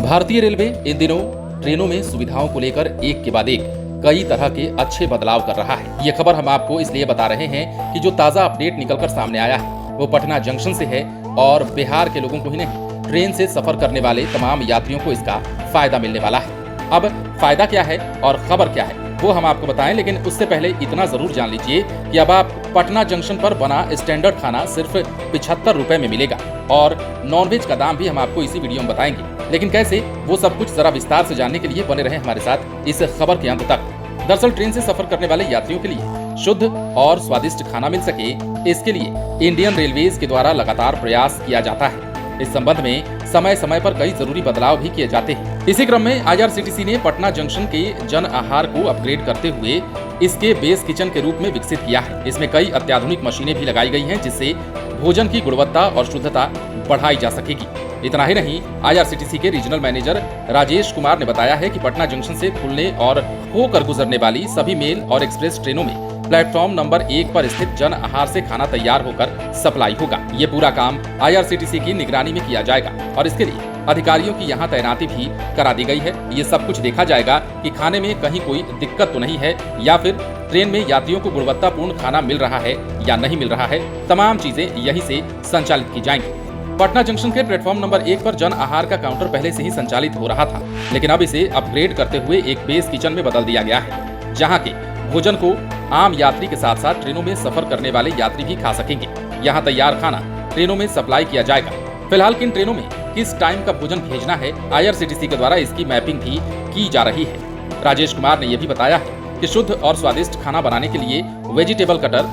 भारतीय रेलवे इन दिनों ट्रेनों में सुविधाओं को लेकर एक के बाद एक कई तरह के अच्छे बदलाव कर रहा है। ये खबर हम आपको इसलिए बता रहे हैं कि जो ताजा अपडेट निकलकर सामने आया है वो पटना जंक्शन से है और बिहार के लोगों को ही नहीं, ट्रेन से सफर करने वाले तमाम यात्रियों को इसका फायदा मिलने वाला है। अब फायदा क्या है और खबर क्या है वो हम आपको बताएं, लेकिन उससे पहले इतना जरूर जान लीजिए कि अब आप पटना जंक्शन पर बना स्टैंडर्ड खाना सिर्फ 75 रुपए में मिलेगा और नॉनवेज का दाम भी हम आपको इसी वीडियो में बताएंगे। लेकिन कैसे, वो सब कुछ जरा विस्तार से जानने के लिए बने रहे हमारे साथ इस खबर के अंत तक। दरअसल ट्रेन से सफर करने वाले यात्रियों के लिए शुद्ध और स्वादिष्ट खाना मिल सके, इसके लिए इंडियन रेलवेज के द्वारा लगातार प्रयास किया जाता है। इस संबंध में समय समय पर कई जरूरी बदलाव भी किए जाते हैं। इसी क्रम में IRCTC ने पटना जंक्शन के जन आहार को अपग्रेड करते हुए इसके बेस किचन के रूप में विकसित किया है। इसमें कई अत्याधुनिक मशीनें भी लगाई गई हैं जिससे भोजन की गुणवत्ता और शुद्धता बढ़ाई जा सकेगी। इतना ही नहीं, IRCTC के रीजनल मैनेजर राजेश कुमार ने बताया है कि पटना जंक्शन से खुलने और होकर गुजरने वाली सभी मेल और एक्सप्रेस ट्रेनों में प्लेटफॉर्म नंबर 1 पर स्थित जन आहार से खाना तैयार होकर सप्लाई होगा। ये पूरा काम IRCTC की निगरानी में किया जाएगा और इसके लिए अधिकारियों की यहाँ तैनाती भी करा दी गई है। ये सब कुछ देखा जाएगा कि खाने में कहीं कोई दिक्कत तो नहीं है या फिर ट्रेन में यात्रियों को गुणवत्तापूर्ण खाना मिल रहा है या नहीं मिल रहा है। तमाम चीजें यही से संचालित की जाएंगी। पटना जंक्शन के प्लेटफॉर्म नंबर 1 पर जन आहार का काउंटर पहले से ही संचालित हो रहा था, लेकिन अब इसे अपग्रेड करते हुए एक बेस किचन में बदल दिया गया है, जहाँ के भोजन को आम यात्री के साथ साथ ट्रेनों में सफर करने वाले यात्री भी खा सकेंगे। यहाँ तैयार खाना ट्रेनों में सप्लाई किया जाएगा। फिलहाल किन ट्रेनों में किस टाइम का भोजन भेजना है, IRCTC के द्वारा इसकी मैपिंग भी की जा रही है। राजेश कुमार ने यह भी बताया है कि शुद्ध और स्वादिष्ट खाना बनाने के लिए vegetable cutter,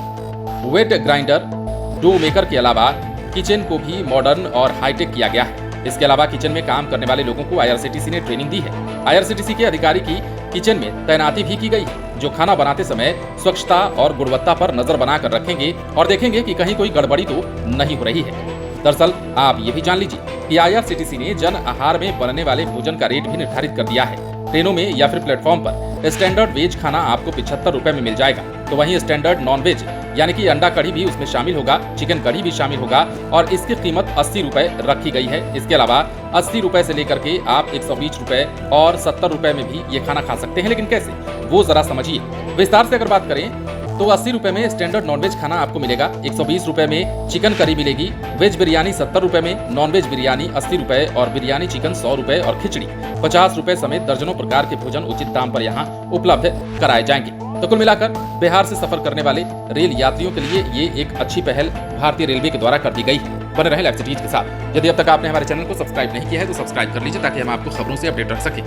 wet grinder, dough maker के अलावा किचन को भी मॉडर्न और हाईटेक किया गया है। इसके अलावा किचन में काम करने वाले लोगों को IRCTC ने ट्रेनिंग दी है। IRCTC के अधिकारी की किचन में तैनाती भी की गई है, जो खाना बनाते समय स्वच्छता और गुणवत्ता पर नजर बनाकर रखेंगे और देखेंगे कि कहीं कोई गड़बड़ी तो नहीं हो रही है। दरअसल आप ये भी जान लीजिए कि IRCTC ने जन आहार में बनने वाले भोजन का रेट भी निर्धारित कर दिया है। ट्रेनों में या फिर प्लेटफॉर्म पर स्टैंडर्ड वेज खाना आपको 75 रुपए में मिल जाएगा, तो वहीं स्टैंडर्ड नॉन वेज यानी कि अंडा कढ़ी भी उसमें शामिल होगा, चिकन कढ़ी भी शामिल होगा और इसकी कीमत 80 रुपए रखी गई है। इसके अलावा 80 रुपए से लेकर के आप 120 रुपए और 70 रुपए में भी ये खाना खा सकते हैं। लेकिन कैसे, वो जरा समझिए। विस्तार से अगर बात करें तो 80 रुपए में स्टैंडर्ड नॉनवेज खाना आपको मिलेगा, 120 रुपए में चिकन करी मिलेगी, वेज बिरयानी 70 रुपए में, नॉनवेज बिरयानी 80 रुपए और बिरयानी चिकन 100 रुपए और खिचड़ी 50 रुपए समेत दर्जनों प्रकार के भोजन उचित दाम पर यहाँ उपलब्ध कराए जाएंगे। तो कुल मिलाकर बिहार से सफर करने वाले रेल यात्रियों के लिए ये एक अच्छी पहल भारतीय रेलवे के द्वारा कर दी गई है। बने रहे लाइव सिटीज के साथ। यदि अब तक आपने हमारे चैनल को सब्सक्राइब नहीं किया है तो सब्सक्राइब कर लीजिए ताकि हम आपको खबरों से अपडेट रख सकें।